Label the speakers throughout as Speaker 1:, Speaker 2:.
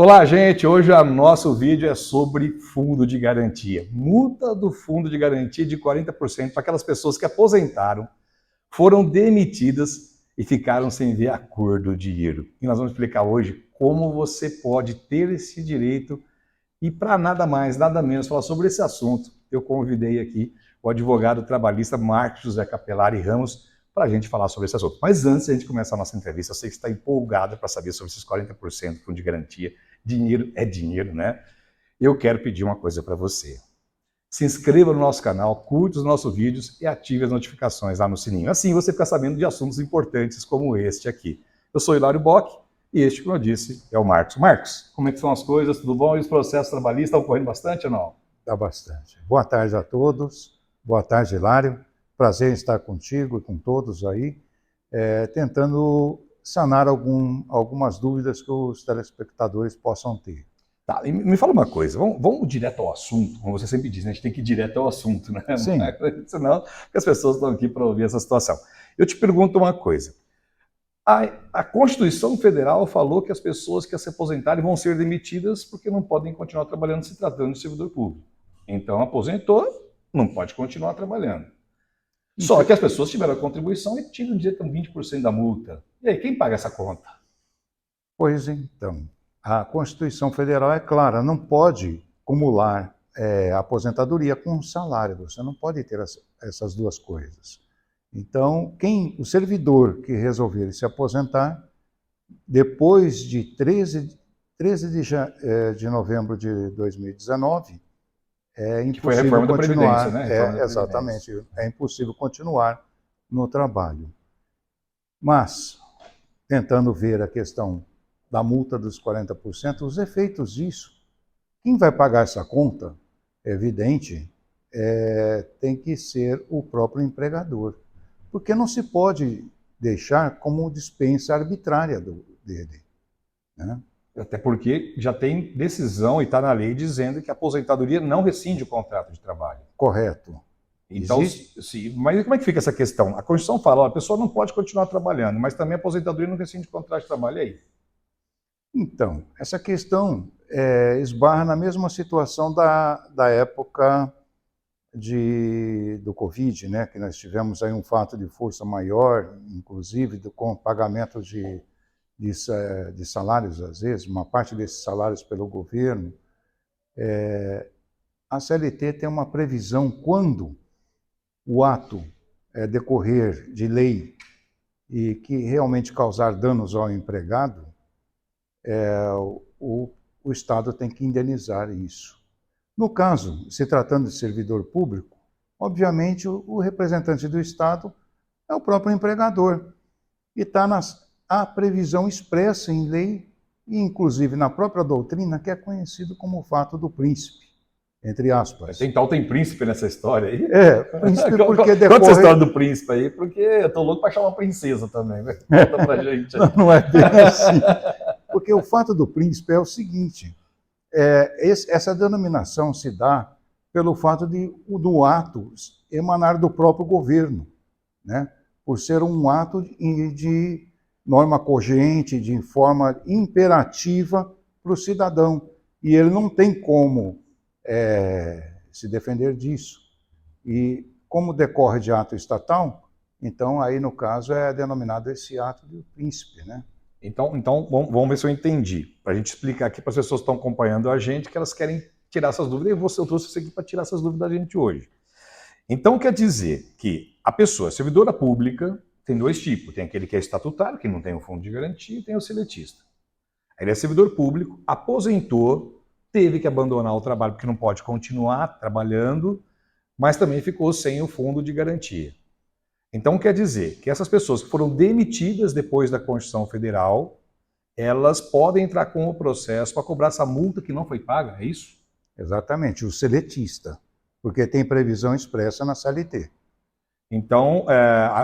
Speaker 1: Olá, gente! Hoje o nosso vídeo é sobre fundo de garantia. Multa do fundo de garantia de 40% para aquelas pessoas que aposentaram, foram demitidas e ficaram sem ver a cor do dinheiro. E nós vamos explicar hoje como você pode ter esse direito e para nada mais, nada menos falar sobre esse assunto, eu convidei aqui o advogado trabalhista Marcos José Capelari Ramos para a gente falar sobre esse assunto. Mas antes de a gente começar a nossa entrevista, eu sei que você está empolgado para saber sobre esses 40% de fundo de garantia. Dinheiro é dinheiro, né? Eu quero pedir uma coisa para você. Se inscreva no nosso canal, curta os nossos vídeos e ative as notificações lá no sininho. Assim você fica sabendo de assuntos importantes como este aqui. Eu sou Hilário Bock e este, como eu disse, é o Marcos. Marcos, como é que são as coisas? Tudo bom? E os processos trabalhistas estão correndo bastante ou não?
Speaker 2: Está bastante. Boa tarde a todos. Boa tarde, Hilário. Prazer em estar contigo e com todos aí, tentando sanar algumas dúvidas que os telespectadores possam ter.
Speaker 1: Tá, e me fala uma coisa, vamos direto ao assunto, como você sempre diz, né? A gente tem que ir direto ao assunto, né?
Speaker 2: Sim.
Speaker 1: Senão, porque as pessoas estão aqui para ouvir essa situação. Eu te pergunto uma coisa. A Constituição Federal falou que as pessoas que se aposentarem vão ser demitidas porque não podem continuar trabalhando se tratando de servidor público. Então, aposentou, não pode continuar trabalhando. Só que as pessoas tiveram a contribuição e tiram direito a 20% da multa. E aí, quem paga essa conta?
Speaker 2: Pois então, a Constituição Federal é clara, não pode acumular aposentadoria com salário, você não pode ter essas duas coisas. Então, o servidor que resolver se aposentar, depois de 13 de novembro de 2019, é
Speaker 1: Que foi a
Speaker 2: impossível
Speaker 1: reforma da Previdência,
Speaker 2: continuar,
Speaker 1: né? Reforma da Previdência.
Speaker 2: exatamente, é impossível continuar no trabalho. Mas, tentando ver a questão da multa dos 40%, os efeitos disso, quem vai pagar essa conta, é evidente, tem que ser o próprio empregador. Porque não se pode deixar como dispensa arbitrária dele, né?
Speaker 1: Até porque já tem decisão e está na lei dizendo que a aposentadoria não rescinde o contrato de trabalho.
Speaker 2: Correto.
Speaker 1: Então, mas como é que fica essa questão? A Constituição fala, ó, a pessoa não pode continuar trabalhando, mas também a aposentadoria não rescinde o contrato de trabalho, e aí?
Speaker 2: Então, essa questão esbarra na mesma situação da época do Covid, né, que nós tivemos aí um fato de força maior, inclusive com o pagamento de salários, às vezes, uma parte desses salários pelo governo. A CLT tem uma previsão quando o ato decorrer de lei e que realmente causar danos ao empregado, o Estado tem que indenizar isso. No caso, se tratando de servidor público, obviamente o representante do Estado é o próprio empregador. E está a previsão expressa em lei, e inclusive na própria doutrina, que é conhecido como o fato do príncipe, entre aspas.
Speaker 1: Tem príncipe nessa história aí?
Speaker 2: Príncipe porque
Speaker 1: decorre... Conta essa história do príncipe aí, porque eu tô louco para achar uma princesa também. Conta pra gente aí.
Speaker 2: Não é bem assim. Porque o fato do príncipe é o seguinte, essa denominação se dá pelo fato do ato emanar do próprio governo, né? Por ser um ato de norma cogente, de forma imperativa para o cidadão. E ele não tem como se defender disso. E como decorre de ato estatal, então aí no caso é denominado esse ato do príncipe, né?
Speaker 1: Então vamos ver se eu entendi. Para a gente explicar aqui para as pessoas que estão acompanhando a gente, que elas querem tirar essas dúvidas, e eu trouxe você aqui para tirar essas dúvidas da gente hoje. Então quer dizer que a pessoa servidora pública tem dois tipos. Tem aquele que é estatutário, que não tem o fundo de garantia, e tem o seletista. Ele é servidor público, aposentou, teve que abandonar o trabalho porque não pode continuar trabalhando, mas também ficou sem o fundo de garantia. Então quer dizer que essas pessoas que foram demitidas depois da Constituição Federal, elas podem entrar com o processo para cobrar essa multa que não foi paga, é isso?
Speaker 2: Exatamente, o seletista, porque tem previsão expressa na CLT.
Speaker 1: Então,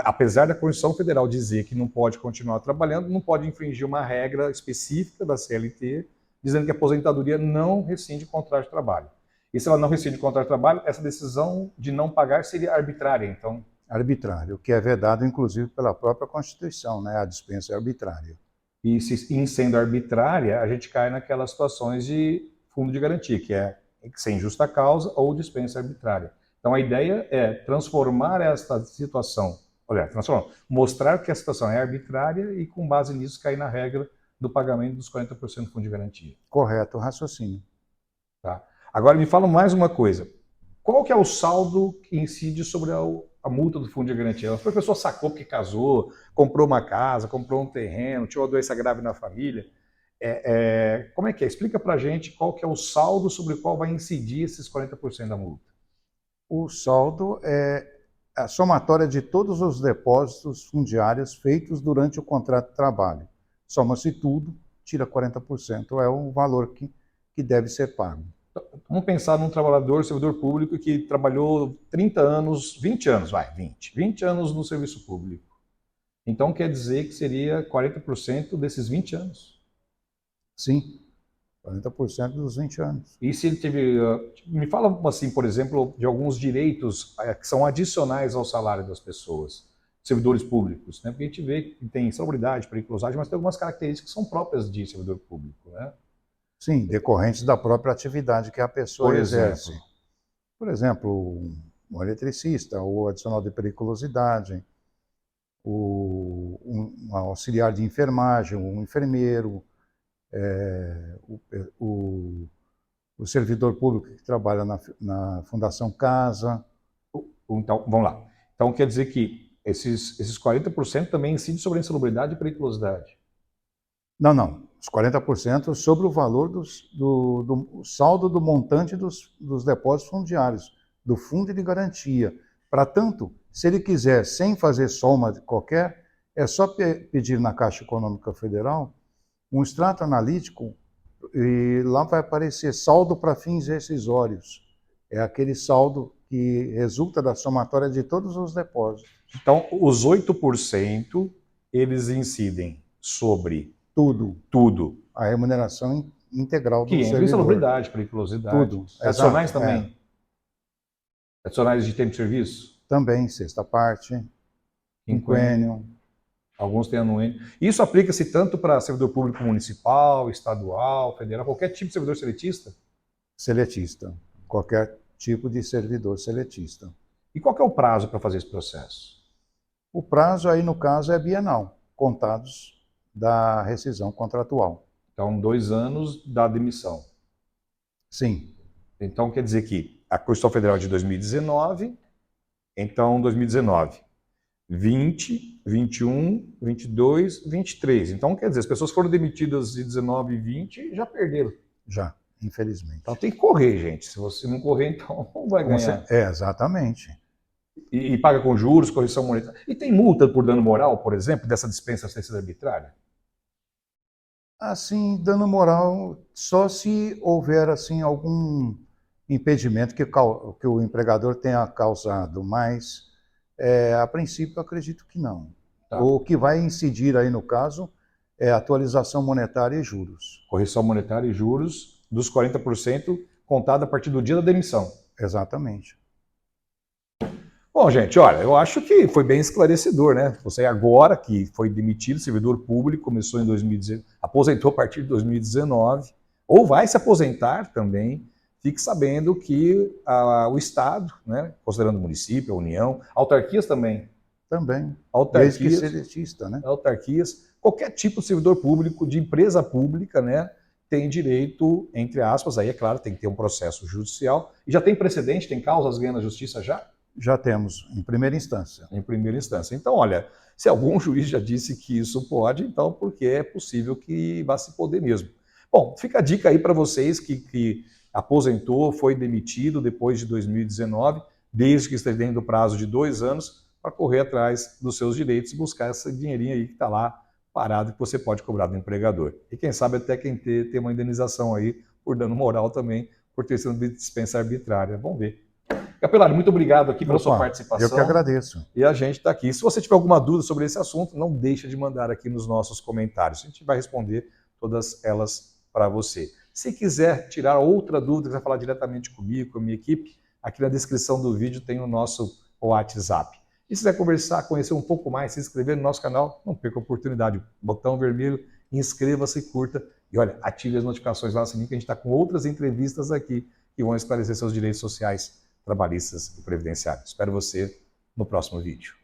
Speaker 1: apesar da Constituição Federal dizer que não pode continuar trabalhando, não pode infringir uma regra específica da CLT, dizendo que a aposentadoria não rescinde o contrato de trabalho. E se ela não rescinde o contrato de trabalho, essa decisão de não pagar seria arbitrária, então?
Speaker 2: Arbitrário, que é vedado inclusive pela própria Constituição, né? A dispensa é arbitrária.
Speaker 1: E em sendo arbitrária, a gente cai naquelas situações de fundo de garantia, que é sem justa causa ou dispensa arbitrária. Então a ideia é transformar esta situação, olha, mostrar que a situação é arbitrária e com base nisso cair na regra do pagamento dos 40% do fundo de garantia.
Speaker 2: Correto o raciocínio.
Speaker 1: Tá? Agora me fala mais uma coisa. Qual que é o saldo que incide sobre a multa do fundo de garantia? A pessoa sacou porque casou, comprou uma casa, comprou um terreno, tinha uma doença grave na família. Como é que é? Explica pra gente qual que é o saldo sobre o qual vai incidir esses 40% da multa.
Speaker 2: O saldo é a somatória de todos os depósitos fundiários feitos durante o contrato de trabalho. Soma-se tudo, tira 40%, é o valor que deve ser pago.
Speaker 1: Vamos pensar num trabalhador, servidor público que trabalhou 30 anos, 20 anos, 20 anos no serviço público. Então quer dizer que seria 40% desses 20 anos.
Speaker 2: Sim, 40% dos 20 anos.
Speaker 1: E se ele teve... Me fala, assim, por exemplo, de alguns direitos que são adicionais ao salário das pessoas, servidores públicos, né? Porque a gente vê que tem salubridade, periculosidade, mas tem algumas características que são próprias de servidor público, né?
Speaker 2: Sim, decorrentes da própria atividade que a pessoa exerce. Por exemplo, um eletricista, o adicional de periculosidade, um auxiliar de enfermagem, um enfermeiro, o servidor público que trabalha na Fundação Casa.
Speaker 1: Então, vamos lá. Então quer dizer que esses 40% também incidem sobre a insalubridade e periculosidade?
Speaker 2: Não. Os 40% sobre o valor do saldo do montante dos depósitos fundiários, do fundo de garantia. Para tanto, se ele quiser, sem fazer soma qualquer, é só pedir na Caixa Econômica Federal um extrato analítico e lá vai aparecer saldo para fins rescisórios. É aquele saldo que resulta da somatória de todos os depósitos.
Speaker 1: Então, os 8%, eles incidem sobre...
Speaker 2: Tudo. A remuneração integral do servidor.
Speaker 1: Que entra insalubridade, periculosidade.
Speaker 2: Tudo.
Speaker 1: Adicionais também? Adicionais de tempo de serviço?
Speaker 2: Também, sexta parte, quinquênio.
Speaker 1: Alguns têm anuênio. Isso aplica-se tanto para servidor público municipal, estadual, federal, qualquer tipo de servidor seletista?
Speaker 2: Seletista. Qualquer tipo de servidor seletista.
Speaker 1: E qual que é o prazo para fazer esse processo?
Speaker 2: O prazo aí, no caso, é bienal, contados da rescisão contratual.
Speaker 1: Então, 2 anos da demissão.
Speaker 2: Sim.
Speaker 1: Então, quer dizer que a Constituição Federal é de 2019, então 2019, 20, 21, 22, 23. Então, quer dizer, as pessoas foram demitidas de 19 e 20 e já perderam.
Speaker 2: Já, infelizmente.
Speaker 1: Então tem que correr, gente. Se você não correr, então não vai ganhar.
Speaker 2: Exatamente.
Speaker 1: E paga com juros, correção monetária. E tem multa por dano moral, por exemplo, dessa dispensa sem ser arbitrária?
Speaker 2: Assim, dano moral, só se houver assim algum impedimento que o empregador tenha causado, mas a princípio acredito que não.
Speaker 1: Tá.
Speaker 2: O que vai incidir aí no caso é atualização monetária e juros.
Speaker 1: Correção monetária e juros dos 40% contado a partir do dia da demissão.
Speaker 2: Exatamente.
Speaker 1: Bom, gente, olha, eu acho que foi bem esclarecedor, né? Você agora que foi demitido, servidor público, começou em 2019, aposentou a partir de 2019, ou vai se aposentar também, fique sabendo que o Estado, né, considerando o município, a União, autarquias também.
Speaker 2: Também,
Speaker 1: autarquias,
Speaker 2: desde que seletista, né?
Speaker 1: Autarquias, qualquer tipo de servidor público, de empresa pública, né, tem direito, entre aspas, aí é claro, tem que ter um processo judicial. E já tem precedente, tem causas ganhando na justiça já?
Speaker 2: Já temos, em primeira instância.
Speaker 1: Em primeira instância. Então, olha, se algum juiz já disse que isso pode, então porque é possível que vá se poder mesmo. Bom, fica a dica aí para vocês que aposentou, foi demitido depois de 2019, desde que esteja dentro do prazo de 2 anos, para correr atrás dos seus direitos e buscar esse dinheirinho aí que está lá parado que você pode cobrar do empregador. E quem sabe até quem ter uma indenização aí por dano moral também, por ter sido dispensa arbitrária. Vamos ver. Capelário, muito obrigado aqui pela sua participação.
Speaker 2: Eu que agradeço.
Speaker 1: E a gente está aqui. Se você tiver alguma dúvida sobre esse assunto, não deixa de mandar aqui nos nossos comentários. A gente vai responder todas elas para você. Se quiser tirar outra dúvida, quiser falar diretamente comigo, com a minha equipe, aqui na descrição do vídeo tem o nosso WhatsApp. E se quiser conversar, conhecer um pouco mais, se inscrever no nosso canal, não perca a oportunidade. Botão vermelho inscreva-se, curta e olha, ative as notificações lá no sininho que a gente está com outras entrevistas aqui que vão esclarecer seus direitos sociais, trabalhistas e previdenciários. Espero você no próximo vídeo.